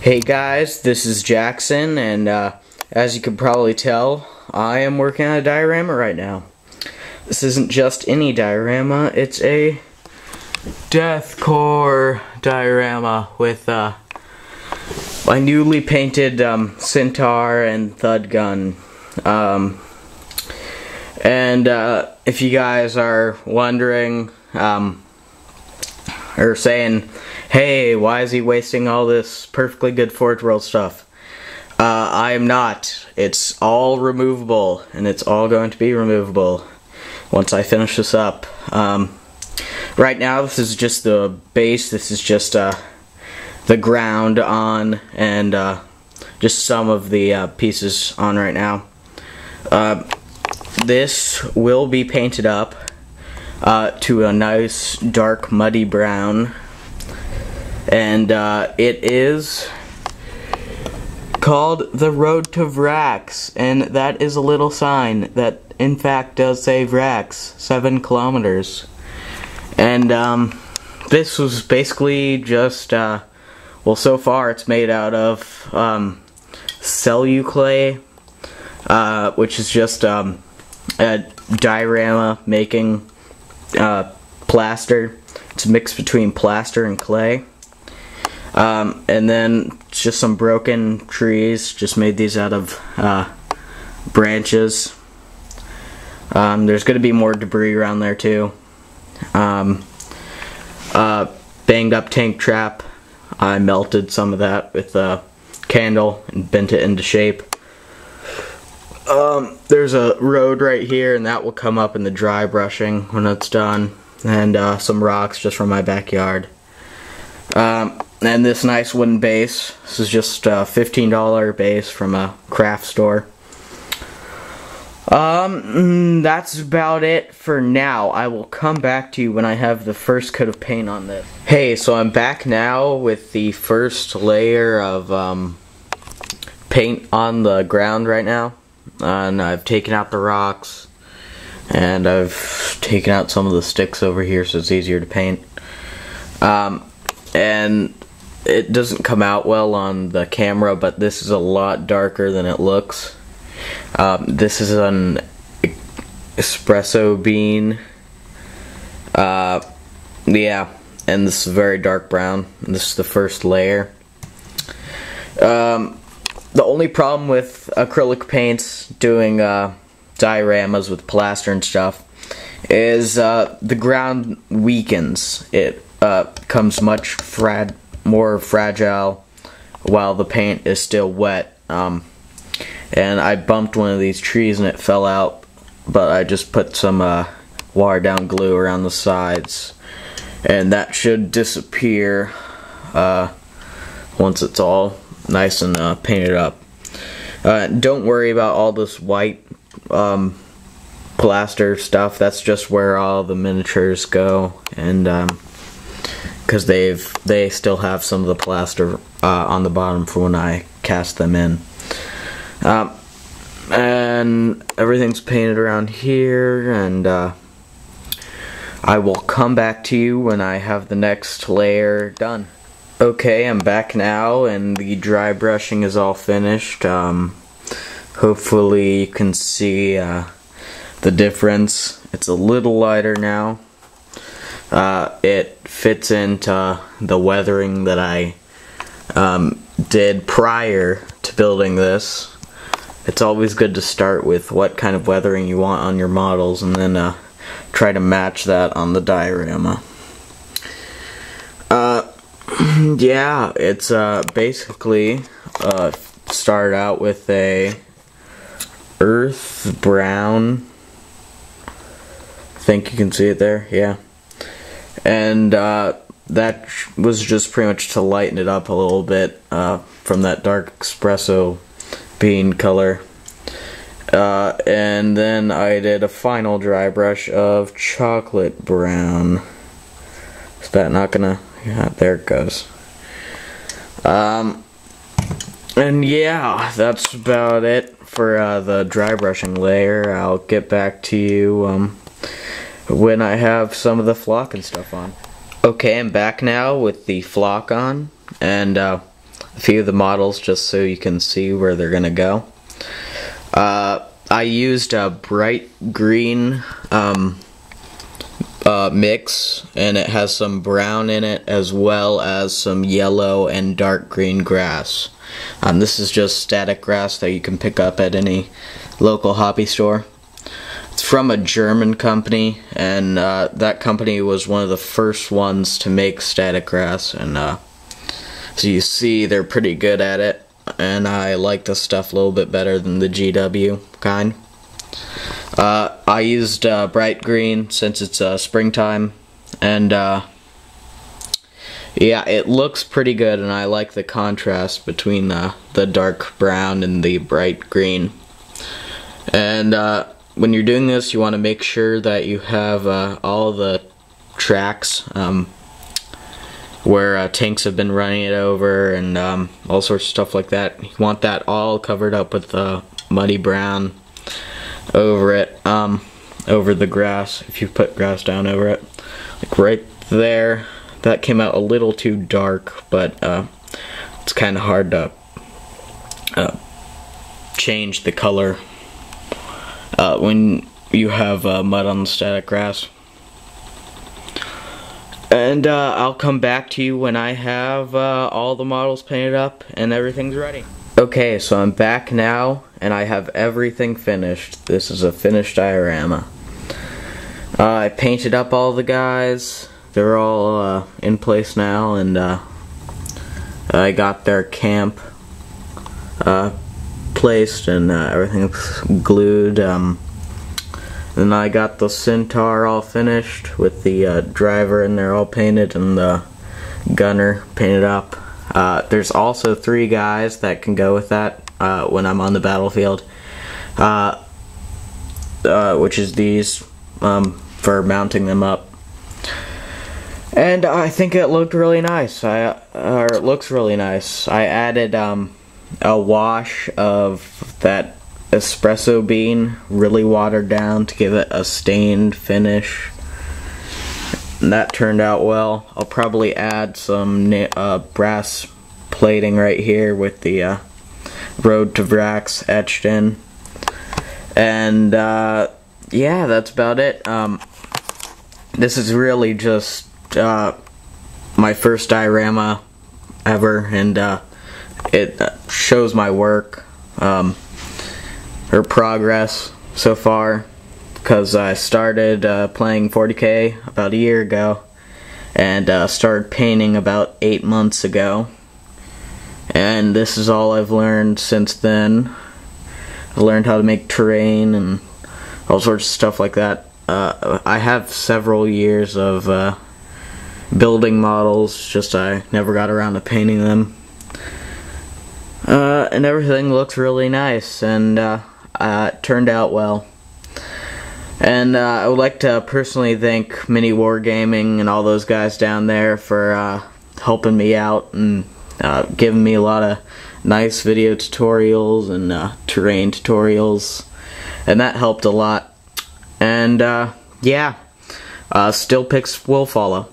Hey guys, this is Jackson, and as you can probably tell, I am working on a diorama right now. This isn't just any diorama, it's a deathcore diorama with my newly painted centaur and thud gun. If you guys are wondering, or saying, hey, why is he wasting all this perfectly good Forge World stuff? I am not. It's all removable, and it's all going to be removable once I finish this up. Right now, this is just the base. This is just the ground on, and just some of the pieces on right now. This will be painted up to a nice dark muddy brown, and it is called the Road to Vrax, and that is a little sign that in fact does say Vrax, 7 kilometers. And this was basically just well, so far it's made out of clay, which is just a diorama making plaster. It's a mix between plaster and clay. And then it's just some broken trees. Just made these out of branches. There's going to be more debris around there too. Banged up tank trap. I melted some of that with a candle and bent it into shape. There's a road right here, and that will come up in the dry brushing when it's done. And some rocks just from my backyard. And this nice wooden base. This is just a $15 base from a craft store. That's about it for now. I will come back to you when I have the first coat of paint on this. Hey, so I'm back now with the first layer of paint on the ground right now. And I've taken out the rocks, and I've taken out some of the sticks over here so it's easier to paint. And it doesn't come out well on the camera, but this is a lot darker than it looks. This is an espresso bean. Yeah, and this is very dark brown. And this is the first layer. The only problem with acrylic paints doing dioramas with plaster and stuff is the ground weakens. It becomes much more fragile while the paint is still wet. And I bumped one of these trees and it fell out, but I just put some watered down glue around the sides, and that should disappear once it's all nice and painted up. Don't worry about all this white plaster stuff. That's just where all the miniatures go, and because they still have some of the plaster on the bottom for when I cast them in. And everything's painted around here, and I will come back to you when I have the next layer done. Okay, I'm back now, and the dry brushing is all finished. Hopefully you can see the difference. It's a little lighter now. It fits into the weathering that I did prior to building this. It's always good to start with what kind of weathering you want on your models, and then try to match that on the diorama. Yeah, it's basically started out with a earth brown. I think you can see it there, yeah. And that was just pretty much to lighten it up a little bit from that dark espresso bean color. And then I did a final dry brush of chocolate brown. Is that not gonna... yeah, there it goes. And yeah, that's about it for the dry brushing layer. I'll get back to you when I have some of the flock and stuff on. Okay, I'm back now with the flock on, and the few of the models just so you can see where they're gonna go. I used a bright green mix, and it has some brown in it as well as some yellow and dark green grass. This is just static grass that you can pick up at any local hobby store. It's from a German company, and that company was one of the first ones to make static grass, and so you see they're pretty good at it, and I like this stuff a little bit better than the GW kind. I used bright green since it's springtime, and yeah, it looks pretty good, and I like the contrast between the dark brown and the bright green. And when you're doing this, you want to make sure that you have all the tracks where tanks have been running it over, and all sorts of stuff like that. You want that all covered up with muddy brown over it, over the grass, if you put grass down over it. Like right there, that came out a little too dark, but it's kind of hard to change the color when you have mud on the static grass. And I'll come back to you when I have all the models painted up and everything's ready. Okay, so I'm back now, and I have everything finished. This is a finished diorama. I painted up all the guys. They're all in place now, and I got their camp placed, and everything's glued. Then I got the centaur all finished with the driver in there all painted and the gunner painted up. There's also 3 guys that can go with that when I'm on the battlefield, which is these for mounting them up. And I think it looked really nice. Or it looks really nice. I added a wash of that espresso bean, really watered down to give it a stained finish, and that turned out well. I'll probably add some brass plating right here with the Road to Vrax etched in, and yeah, that's about it. This is really just my first diorama ever, and it shows my work, or progress so far, because I started playing 40K about a year ago, and started painting about 8 months ago, and this is all I've learned since then. I learned how to make terrain and all sorts of stuff like that. I have several years of building models, just I never got around to painting them. And everything looks really nice, and it turned out well. And I would like to personally thank Mini Wargaming and all those guys down there for helping me out and giving me a lot of nice video tutorials and terrain tutorials, and that helped a lot. And yeah, still pics will follow.